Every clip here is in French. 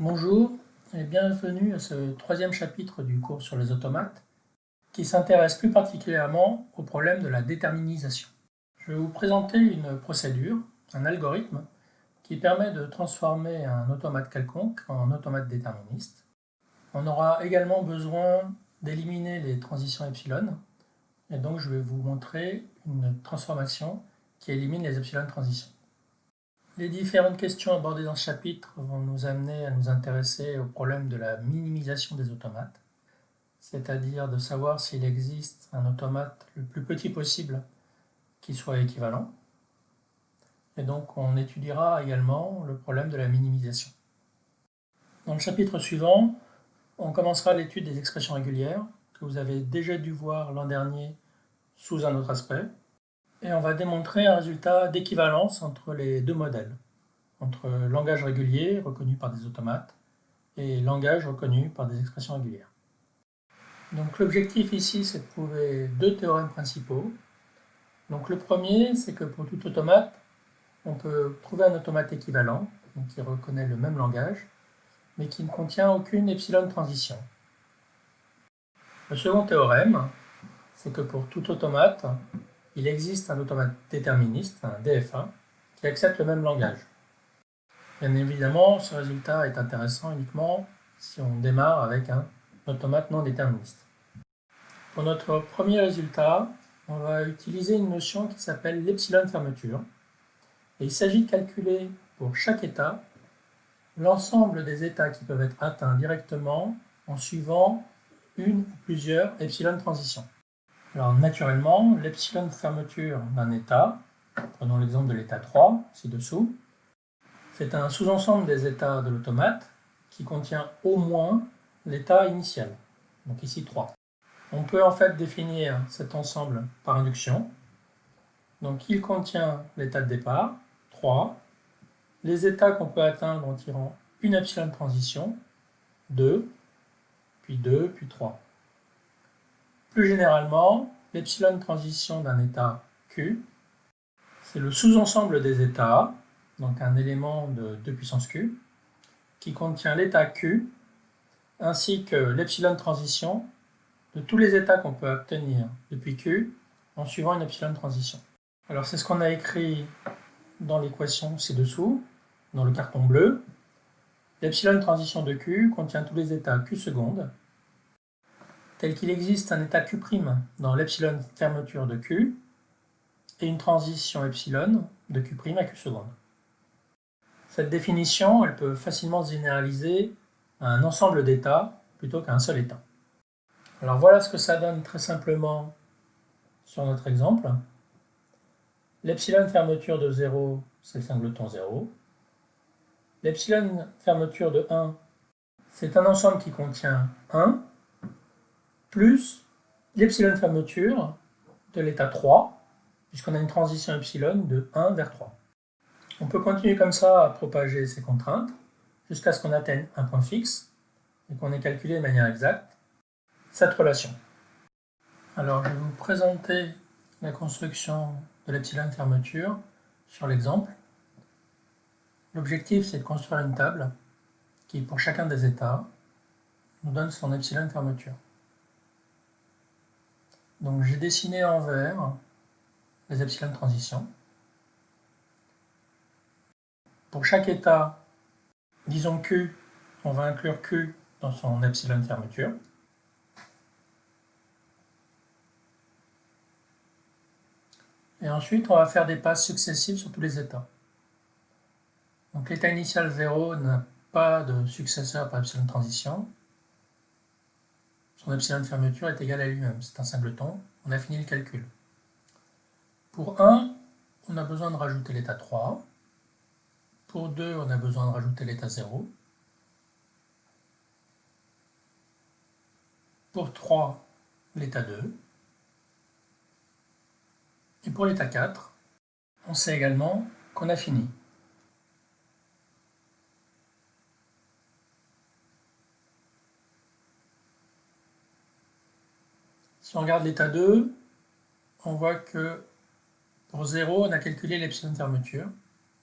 Bonjour et bienvenue à ce troisième chapitre du cours sur les automates qui s'intéresse plus particulièrement au problème de la déterminisation. Je vais vous présenter une procédure, un algorithme, qui permet de transformer un automate quelconque en automate déterministe. On aura également besoin d'éliminer les transitions epsilon, et donc je vais vous montrer une transformation qui élimine les epsilon transitions. Les différentes questions abordées dans ce chapitre vont nous amener à nous intéresser au problème de la minimisation des automates, c'est-à-dire de savoir s'il existe un automate le plus petit possible qui soit équivalent. Et donc on étudiera également le problème de la minimisation. Dans le chapitre suivant, on commencera l'étude des expressions régulières que vous avez déjà dû voir l'an dernier sous un autre aspect, et on va démontrer un résultat d'équivalence entre les deux modèles, entre langage régulier reconnu par des automates et langage reconnu par des expressions régulières. Donc l'objectif ici, c'est de prouver deux théorèmes principaux. Donc le premier, c'est que pour tout automate, on peut trouver un automate équivalent, donc qui reconnaît le même langage, mais qui ne contient aucune epsilon transition. Le second théorème, c'est que pour tout automate, il existe un automate déterministe, un DFA, qui accepte le même langage. Bien évidemment, ce résultat est intéressant uniquement si on démarre avec un automate non déterministe. Pour notre premier résultat, on va utiliser une notion qui s'appelle l'epsilon fermeture. Et il s'agit de calculer pour chaque état l'ensemble des états qui peuvent être atteints directement en suivant une ou plusieurs epsilon transitions. Alors naturellement, l'epsilon fermeture d'un état, prenons l'exemple de l'état 3 ci-dessous, c'est un sous-ensemble des états de l'automate qui contient au moins l'état initial, donc ici 3. On peut en fait définir cet ensemble par induction. Donc il contient l'état de départ, 3, les états qu'on peut atteindre en tirant une epsilon transition, 2, puis 2, puis 3. Plus généralement, l'epsilon transition d'un état Q, c'est le sous-ensemble des états, donc un élément de 2 puissance Q, qui contient l'état Q, ainsi que l'epsilon transition de tous les états qu'on peut obtenir depuis Q en suivant une epsilon transition. Alors c'est ce qu'on a écrit dans l'équation ci-dessous, dans le carton bleu. L'epsilon transition de Q contient tous les états Q secondes, tel qu'il existe un état Q' dans l'epsilon fermeture de Q et une transition epsilon de Q' à Q secondes. Cette définition, elle peut facilement se généraliser à un ensemble d'états plutôt qu'à un seul état. Alors voilà ce que ça donne très simplement sur notre exemple. L'epsilon fermeture de 0, c'est le singleton 0. L'epsilon fermeture de 1, c'est un ensemble qui contient 1, plus l'epsilon fermeture de l'état 3, puisqu'on a une transition epsilon de 1 vers 3. On peut continuer comme ça à propager ces contraintes, jusqu'à ce qu'on atteigne un point fixe, et qu'on ait calculé de manière exacte cette relation. Alors je vais vous présenter la construction de l'epsilon fermeture sur l'exemple. L'objectif, c'est de construire une table qui, pour chacun des états, nous donne son epsilon fermeture. Donc j'ai dessiné en vert les epsilon transitions. Pour chaque état, disons Q, on va inclure Q dans son epsilon fermeture. Et ensuite, on va faire des passes successives sur tous les états. Donc l'état initial 0 n'a pas de successeur par epsilon transition. Son epsilon fermeture est égal à lui-même, c'est un singleton. On a fini le calcul. Pour 1, on a besoin de rajouter l'état 3. Pour 2, on a besoin de rajouter l'état 0. Pour 3, l'état 2. Et pour l'état 4, on sait également qu'on a fini. Si on regarde l'état 2, on voit que pour 0, on a calculé l'epsilon fermeture.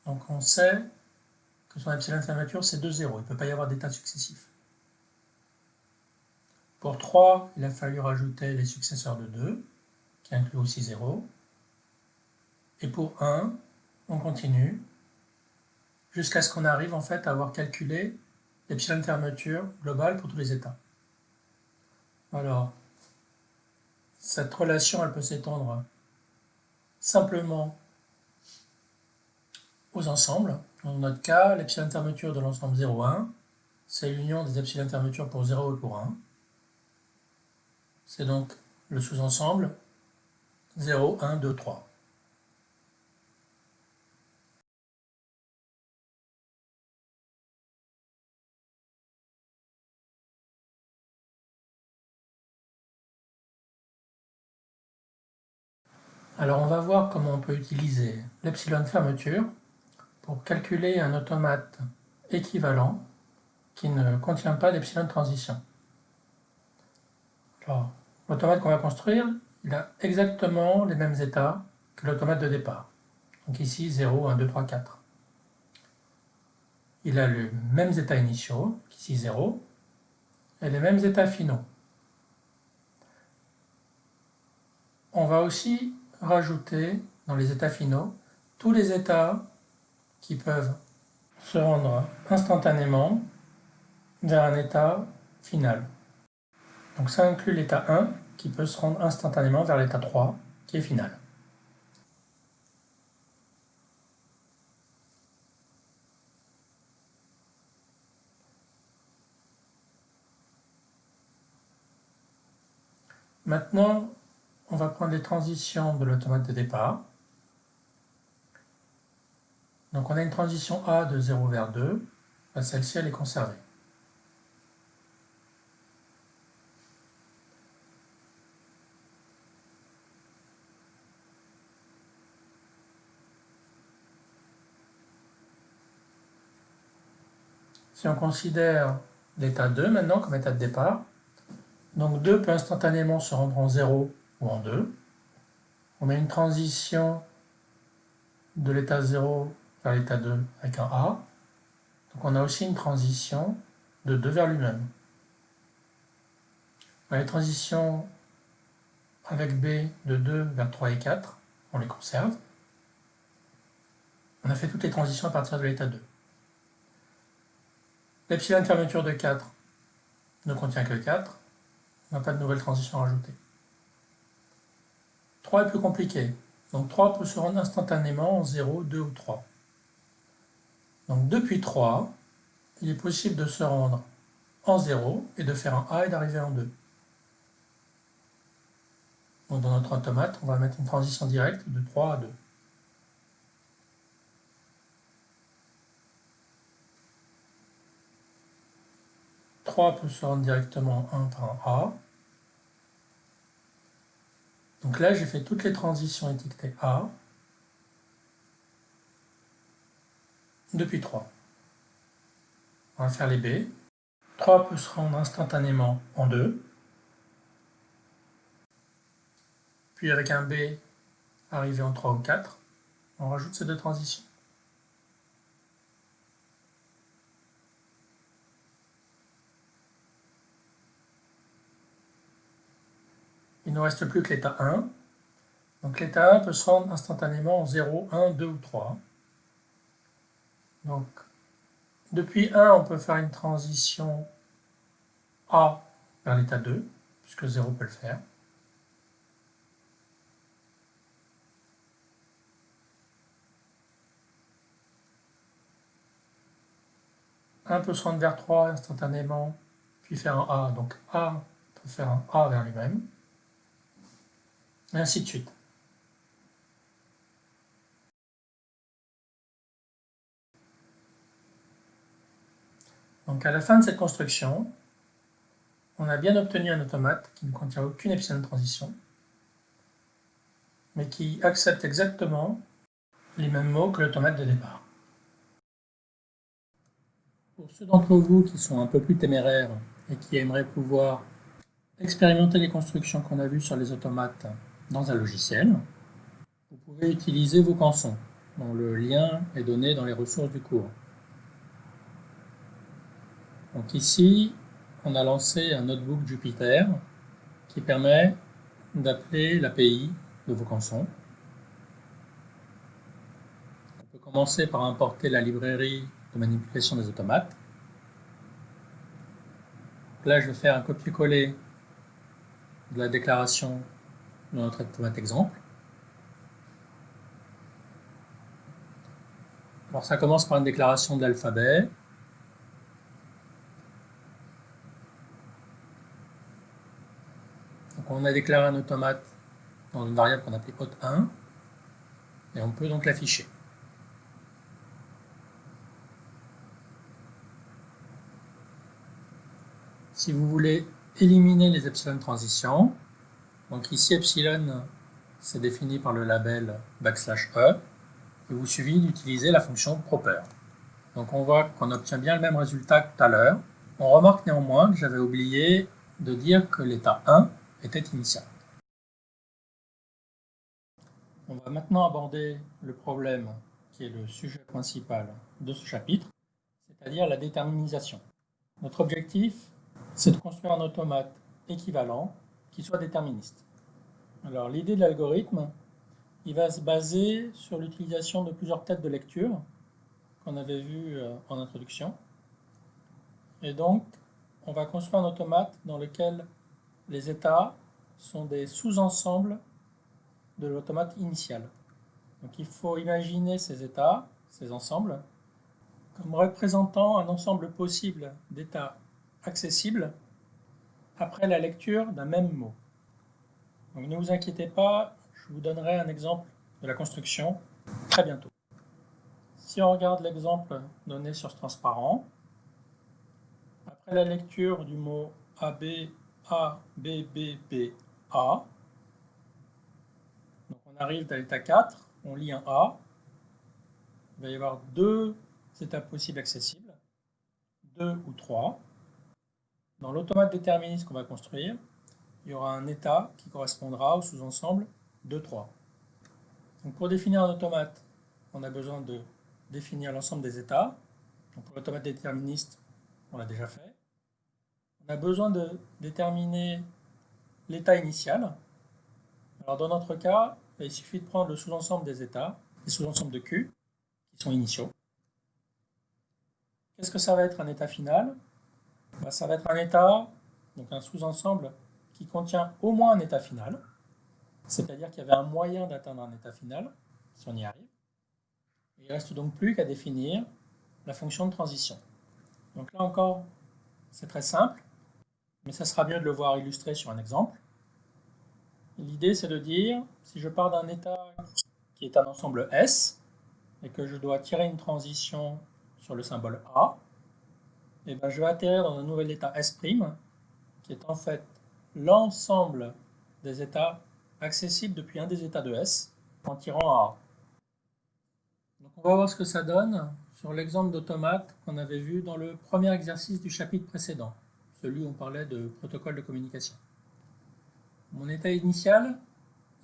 Donc on sait que son epsilon de fermeture c'est 2, 0. Il ne peut pas y avoir d'état successif. Pour 3, il a fallu rajouter les successeurs de 2, qui inclut aussi 0. Et pour 1, on continue jusqu'à ce qu'on arrive en fait à avoir calculé l'epsilon de fermeture globale pour tous les états. Alors, cette relation, elle peut s'étendre simplement aux ensembles. Dans notre cas, l'epsilon de fermeture de l'ensemble 0, 1, c'est l'union des epsilon de fermeture pour 0 et pour 1. C'est donc le sous-ensemble 0, 1, 2, 3. Alors on va voir comment on peut utiliser l'epsilon de fermeture pour calculer un automate équivalent qui ne contient pas d'epsilon de transition. Alors, l'automate qu'on va construire, il a exactement les mêmes états que l'automate de départ. Donc ici, 0, 1, 2, 3, 4. Il a les mêmes états initiaux, ici 0, et les mêmes états finaux. On va aussi rajouter dans les états finaux tous les états qui peuvent se rendre instantanément vers un état final. Donc ça inclut l'état 1 qui peut se rendre instantanément vers l'état 3 qui est final. Maintenant, on va prendre les transitions de l'automate de départ. Donc on a une transition A de 0 vers 2, celle-ci elle est conservée. Si on considère l'état 2 maintenant comme état de départ, donc 2 peut instantanément se rendre en 0 ou en 2. On a une transition de l'état 0 vers l'état 2 avec un A. Donc on a aussi une transition de 2 vers lui-même. On a les transitions avec B de 2 vers 3 et 4, on les conserve. On a fait toutes les transitions à partir de l'état 2. L'epsilon de fermeture de 4 ne contient que 4. On n'a pas de nouvelle transition à rajouter. 3 est plus compliqué. Donc 3 peut se rendre instantanément en 0, 2 ou 3. Donc depuis 3, il est possible de se rendre en 0 et de faire un A et d'arriver en 2. Donc dans notre automate, on va mettre une transition directe de 3 à 2. « 3 peut se rendre directement en 1 par un A. Donc là, j'ai fait toutes les transitions étiquetées A depuis 3. On va faire les B. 3 peut se rendre instantanément en 2. Puis avec un B arrivé en 3 ou 4, on rajoute ces deux transitions. Il ne nous reste plus que l'état 1. Donc l'état 1 peut se rendre instantanément en 0, 1, 2 ou 3. Donc depuis 1, on peut faire une transition A vers l'état 2, puisque 0 peut le faire. Un peut se rendre vers 3 instantanément, puis faire un A. Donc A peut faire un A vers lui-même. Et ainsi de suite. Donc à la fin de cette construction, on a bien obtenu un automate qui ne contient aucune epsilon de transition, mais qui accepte exactement les mêmes mots que l'automate de départ. Pour ceux d'entre vous qui sont un peu plus téméraires et qui aimeraient pouvoir expérimenter les constructions qu'on a vues sur les automates dans un logiciel, vous pouvez utiliser vos cançons, dont le lien est donné dans les ressources du cours. Donc ici, on a lancé un notebook Jupyter qui permet d'appeler l'API de Vaucanson. On peut commencer par importer la librairie de manipulation des automates. Donc là, je vais faire un copier-coller de la déclaration de notre automate exemple. Alors ça commence par une déclaration de l'alphabet. Donc on a déclaré un automate dans une variable qu'on appelait hot1 et on peut donc l'afficher. Si vous voulez éliminer les epsilon transitions, donc ici epsilon c'est défini par le label \e, il vous suffit d'utiliser la fonction proper. Donc on voit qu'on obtient bien le même résultat que tout à l'heure. On remarque néanmoins que j'avais oublié de dire que l'état 1 était initial. On va maintenant aborder le problème qui est le sujet principal de ce chapitre, c'est-à-dire la déterminisation. Notre objectif, c'est de construire un automate équivalent qui soit déterministe. Alors l'idée de l'algorithme, il va se baser sur l'utilisation de plusieurs têtes de lecture qu'on avait vues en introduction. Et donc, on va construire un automate dans lequel les états sont des sous-ensembles de l'automate initial. Donc il faut imaginer ces états, ces ensembles, comme représentant un ensemble possible d'états accessibles après la lecture d'un même mot. Donc ne vous inquiétez pas, je vous donnerai un exemple de la construction très bientôt. Si on regarde l'exemple donné sur ce transparent, après la lecture du mot AB, A, B, B, B, A, donc on arrive à l'état 4, on lit un A, il va y avoir deux états possibles accessibles, 2 ou 3. Dans l'automate déterministe qu'on va construire, il y aura un état qui correspondra au sous-ensemble 2, 3. Donc pour définir un automate, on a besoin de définir l'ensemble des états. Donc pour l'automate déterministe, on l'a déjà fait. On a besoin de déterminer l'état initial. Alors dans notre cas, il suffit de prendre le sous-ensemble des états, les sous-ensembles de Q, qui sont initiaux. Qu'est-ce que ça va être un état final? Ça va être un état, donc un sous-ensemble qui contient au moins un état final, c'est-à-dire qu'il y avait un moyen d'atteindre un état final, si on y arrive. Il ne reste donc plus qu'à définir la fonction de transition. Donc là encore, c'est très simple, mais ça sera mieux de le voir illustré sur un exemple. L'idée, c'est de dire, si je pars d'un état qui est un ensemble S, et que je dois tirer une transition sur le symbole A, et ben je vais atterrir dans un nouvel état S', qui est en fait l'ensemble des états accessibles depuis un des états de S, en tirant un A. Donc on va voir ce que ça donne sur l'exemple d'automate qu'on avait vu dans le premier exercice du chapitre précédent, celui où on parlait de protocole de communication. Mon état initial,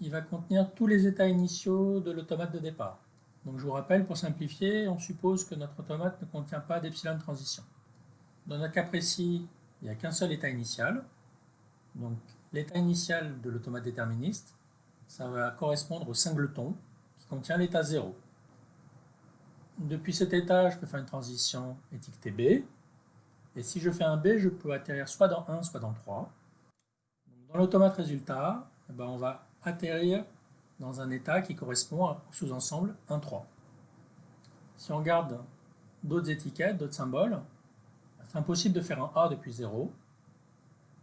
il va contenir tous les états initiaux de l'automate de départ. Donc je vous rappelle, pour simplifier, on suppose que notre automate ne contient pas d'epsilon transition. Dans notre cas précis, il n'y a qu'un seul état initial. Donc l'état initial de l'automate déterministe, ça va correspondre au singleton qui contient l'état 0. Depuis cet état, je peux faire une transition étiquetée B. Et si je fais un B, je peux atterrir soit dans 1, soit dans 3. Dans l'automate résultat, on va atterrir dans un état qui correspond au sous-ensemble 1, 3. Si on regarde d'autres étiquettes, d'autres symboles, c'est impossible de faire un A depuis 0.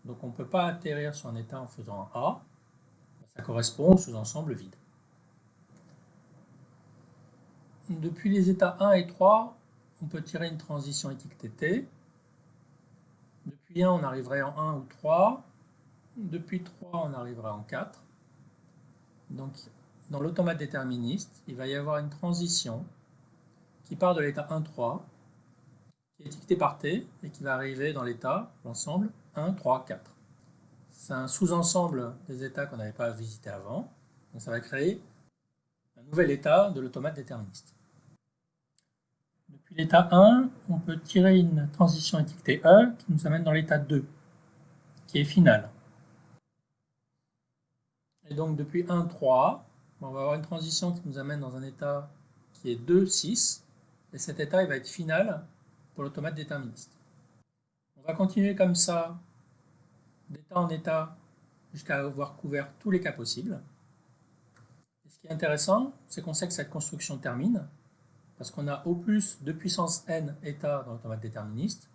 Donc on ne peut pas atterrir sur un état en faisant un A. Ça correspond au sous-ensemble vide. Depuis les états 1 et 3, on peut tirer une transition étiquetée T. Depuis 1, on arriverait en 1 ou 3. Depuis 3, on arriverait en 4. Donc, dans l'automate déterministe, il va y avoir une transition qui part de l'état 1, 3, qui est étiquetée par T, et qui va arriver dans l'état, l'ensemble, 1, 3, 4. C'est un sous-ensemble des états qu'on n'avait pas visité avant. Donc ça va créer un nouvel état de l'automate déterministe. Depuis Depuis l'état 1, on peut tirer une transition étiquetée E qui nous amène dans l'état 2, qui est final. Et donc depuis 1, 3, on va avoir une transition qui nous amène dans un état qui est 2, 6, et cet état il va être final pour l'automate déterministe. On va continuer comme ça, d'état en état, jusqu'à avoir couvert tous les cas possibles. Et ce qui est intéressant, c'est qu'on sait que cette construction termine, parce qu'on a au plus 2 puissance n états dans l'automate déterministe,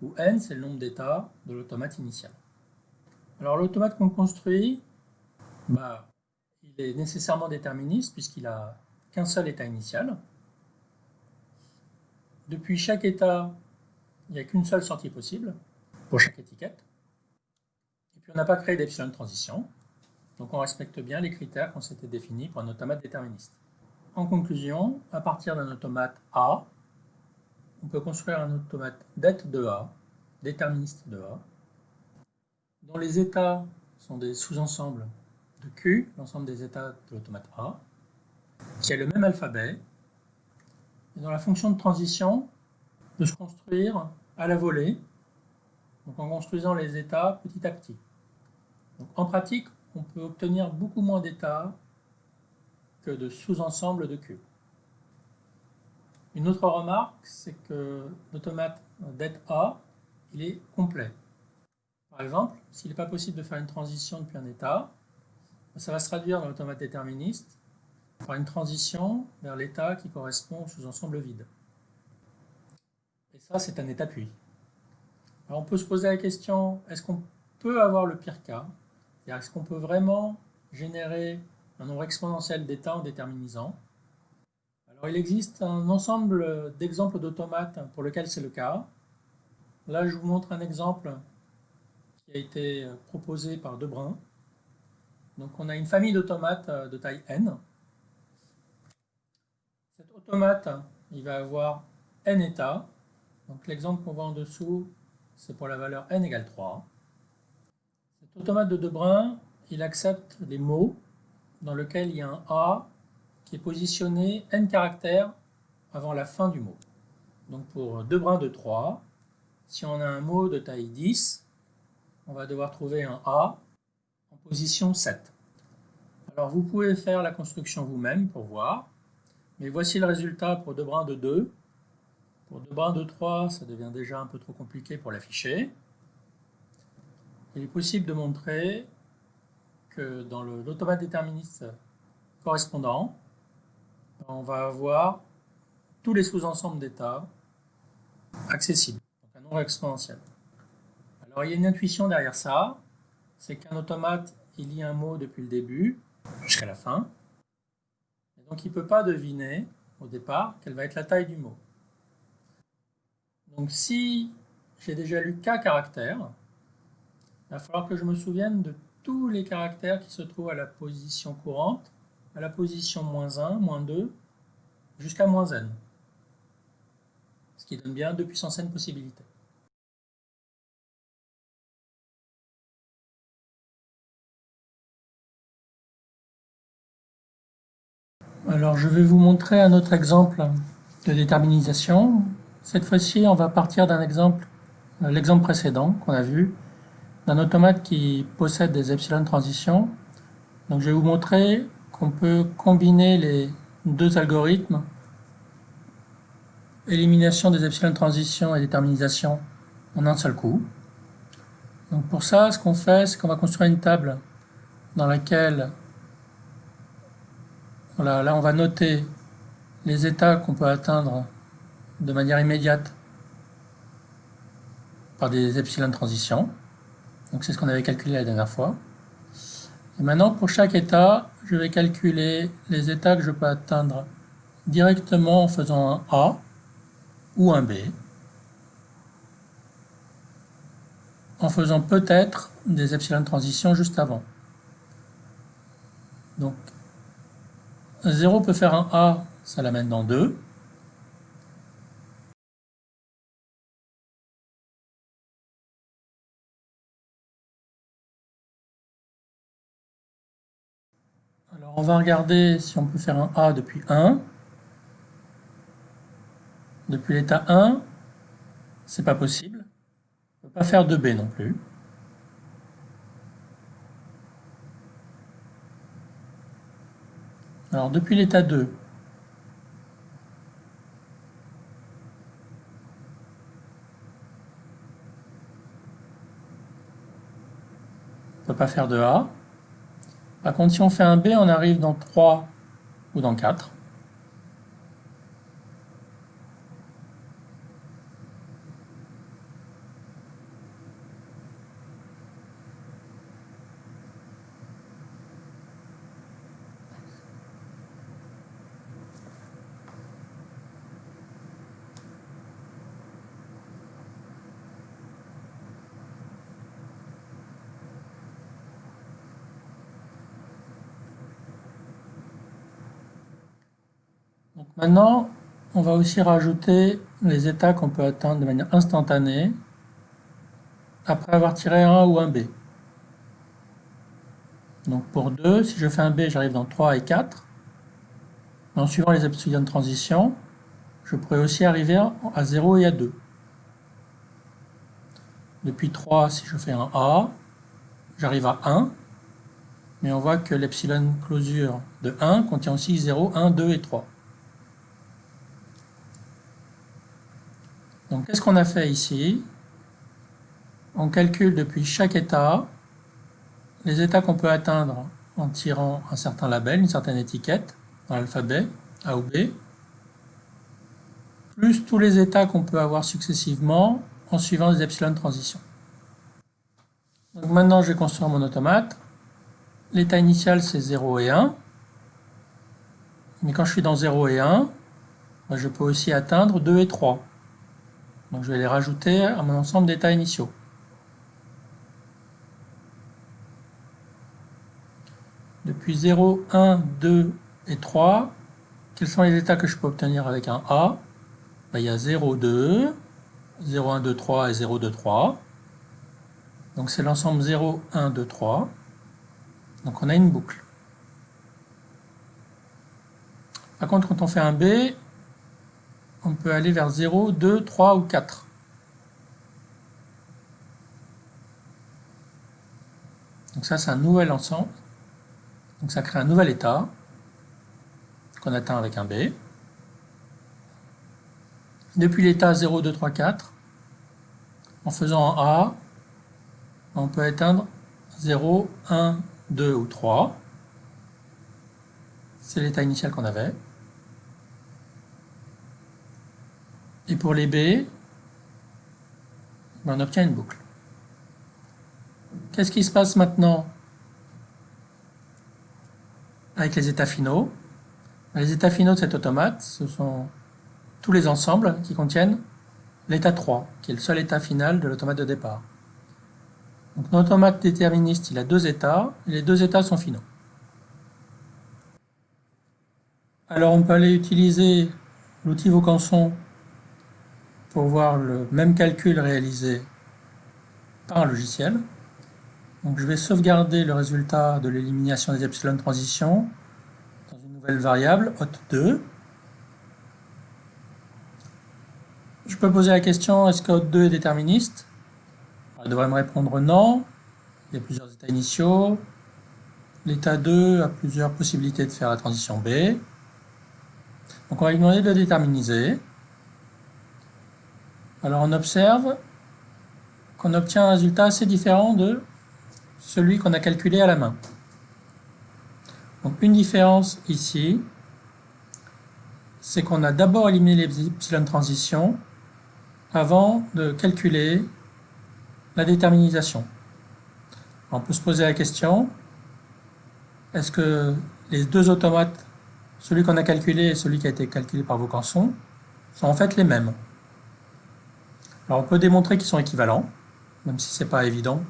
où n c'est le nombre d'états de l'automate initial. Alors l'automate qu'on construit, il est nécessairement déterministe puisqu'il n'a qu'un seul état initial. Depuis chaque état, il n'y a qu'une seule sortie possible pour chaque étiquette. Et puis on n'a pas créé d'epsilon de transition, donc on respecte bien les critères qu'on s'était définis pour un automate déterministe. En conclusion, à partir d'un automate A, on peut construire un automate det de A, déterministe de A, dont les états sont des sous-ensembles de Q, l'ensemble des états de l'automate A, qui a le même alphabet, et dont la fonction de transition peut se construire à la volée, donc en construisant les états petit à petit. Donc en pratique, on peut obtenir beaucoup moins d'états que de sous-ensembles de Q. Une autre remarque, c'est que l'automate det A, il est complet. Par exemple, s'il n'est pas possible de faire une transition depuis un état, ça va se traduire dans l'automate déterministe par une transition vers l'état qui correspond au sous-ensemble vide. Et ça, c'est un état puis. Alors on peut se poser la question, est-ce qu'on peut avoir le pire cas? C'est-à-dire, est-ce qu'on peut vraiment générer un nombre exponentiel d'états en déterminisant? Alors il existe un ensemble d'exemples d'automates pour lequel c'est le cas. Là, je vous montre un exemple qui a été proposé par Debrun. Donc on a une famille d'automates de taille n. Cet automate, il va avoir n états. Donc l'exemple qu'on voit en dessous, c'est pour la valeur n égale 3. Cet automate de Debrun, il accepte les mots dans lesquels il y a un A qui est positionné n caractères avant la fin du mot. Donc pour Debrun de 3, si on a un mot de taille 10, on va devoir trouver un A en position 7. Alors vous pouvez faire la construction vous-même pour voir, mais voici le résultat pour Debrun de 2. Pour Debrun de 3, ça devient déjà un peu trop compliqué pour l'afficher. Il est possible de montrer que dans l'automate déterministe correspondant, on va avoir tous les sous-ensembles d'états accessibles, donc un nombre exponentiel. Alors il y a une intuition derrière ça, c'est qu'un automate, il lit un mot depuis le début jusqu'à la fin, et donc il ne peut pas deviner au départ quelle va être la taille du mot. Donc si j'ai déjà lu K caractères, il va falloir que je me souvienne de tous les caractères qui se trouvent à la position courante, à la position -1, -2, jusqu'à -n. Ce qui donne bien 2 puissance n possibilités. Alors je vais vous montrer un autre exemple de déterminisation. Cette fois-ci, on va partir d'un exemple, l'exemple précédent qu'on a vu, d'un automate qui possède des epsilon de transition. Donc je vais vous montrer qu'on peut combiner les deux algorithmes, élimination des epsilon de transition et déterminisation, en un seul coup. Donc pour ça, ce qu'on fait, c'est qu'on va construire une table dans laquelle, voilà, là on va noter les états qu'on peut atteindre de manière immédiate par des epsilon de transition. Donc c'est ce qu'on avait calculé la dernière fois. Et maintenant, pour chaque état, je vais calculer les états que je peux atteindre directement en faisant un A ou un B, en faisant peut-être des epsilon de transition juste avant. Donc 0 peut faire un A, ça l'amène dans 2. Alors on va regarder si on peut faire un A depuis 1. Depuis l'état 1, c'est pas possible. On ne peut pas faire 2b non plus. Alors depuis l'état 2, on ne peut pas faire de A. Par contre, si on fait un B, on arrive dans 3 ou dans 4. Donc maintenant, on va aussi rajouter les états qu'on peut atteindre de manière instantanée après avoir tiré un A ou un B. Donc pour 2, si je fais un B, j'arrive dans 3 et 4. En suivant les epsilon de transition, je pourrais aussi arriver à 0 et à 2. Depuis 3, si je fais un A, j'arrive à 1. Mais on voit que l'epsilon closure de 1 contient aussi 0, 1, 2 et 3. Donc qu'est-ce qu'on a fait ici? On calcule depuis chaque état les états qu'on peut atteindre en tirant un certain label, une certaine étiquette dans l'alphabet, A ou B, plus tous les états qu'on peut avoir successivement en suivant les epsilon de transition. Donc maintenant, je vais construire mon automate. L'état initial, c'est 0 et 1. Mais quand je suis dans 0 et 1, je peux aussi atteindre 2 et 3. Donc je vais les rajouter à mon ensemble d'états initiaux. Depuis 0, 1, 2 et 3, quels sont les états que je peux obtenir avec un A? Il y a 0, 2, 0, 1, 2, 3 et 0, 2, 3. Donc c'est l'ensemble 0, 1, 2, 3. Donc on a une boucle. Par contre, quand on fait un B, on peut aller vers 0, 2, 3 ou 4. Donc ça, c'est un nouvel ensemble. Donc ça crée un nouvel état qu'on atteint avec un B. Depuis l'état 0, 2, 3, 4, en faisant un A, on peut atteindre 0, 1, 2 ou 3. C'est l'état initial qu'on avait. Et pour les B, on obtient une boucle. Qu'est-ce qui se passe maintenant avec les états finaux? Les états finaux de cet automate, ce sont tous les ensembles qui contiennent l'état 3, qui est le seul état final de l'automate de départ. Donc notre automate déterministe, il a deux états, et les deux états sont finaux. Alors on peut aller utiliser l'outil Vaucanson pour voir le même calcul réalisé par un logiciel. Donc je vais sauvegarder le résultat de l'élimination des epsilon de transition dans une nouvelle variable, hot2. Je peux poser la question, est-ce que hot2 est déterministe? Elle devrait me répondre non. Il y a plusieurs états initiaux. L'état 2 a plusieurs possibilités de faire la transition B. Donc on va lui demander de le déterminiser. Alors on observe qu'on obtient un résultat assez différent de celui qu'on a calculé à la main. Donc une différence ici, c'est qu'on a d'abord éliminé les epsilon de transition avant de calculer la déterminisation. On peut se poser la question, est-ce que les deux automates, celui qu'on a calculé et celui qui a été calculé par Vaucanson, sont en fait les mêmes? Alors on peut démontrer qu'ils sont équivalents, même si ce n'est pas évident.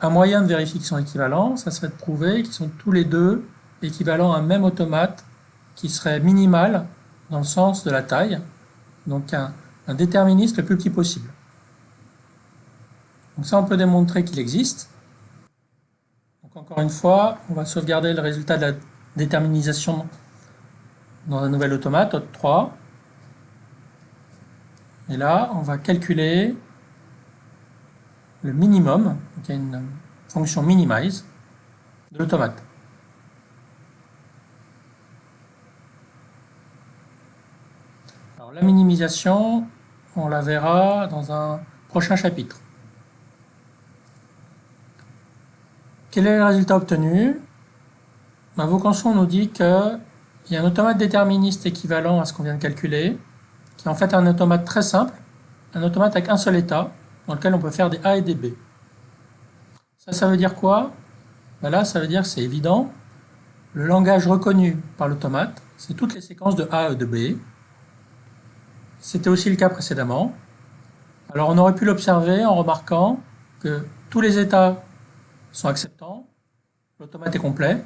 Un moyen de vérifier qu'ils sont équivalents, ça serait de prouver qu'ils sont tous les deux équivalents à un même automate qui serait minimal dans le sens de la taille, donc un déterministe le plus petit possible. Donc ça, on peut démontrer qu'il existe. Donc encore une fois, on va sauvegarder le résultat de la déterminisation dans un nouvel automate, hot3. Et là, on va calculer le minimum, donc il y a une fonction minimize de l'automate. Alors la minimisation, on la verra dans un prochain chapitre. Quel est le résultat obtenu? Vocanson nous dit qu'il y a un automate déterministe équivalent à ce qu'on vient de calculer, qui est en fait un automate très simple, un automate avec un seul état, dans lequel on peut faire des A et des B. Ça veut dire quoi? Là, ça veut dire que c'est évident. Le langage reconnu par l'automate, c'est toutes les séquences de A et de B. C'était aussi le cas précédemment. Alors on aurait pu l'observer en remarquant que tous les états sont acceptants, l'automate est complet.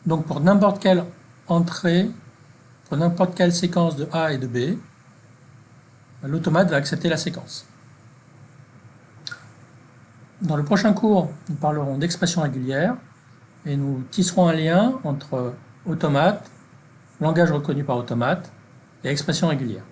Donc pour n'importe quelle entrée, pour n'importe quelle séquence de A et de B, l'automate va accepter la séquence. Dans le prochain cours, nous parlerons d'expressions régulières et nous tisserons un lien entre automate, langage reconnu par automate et expression régulière.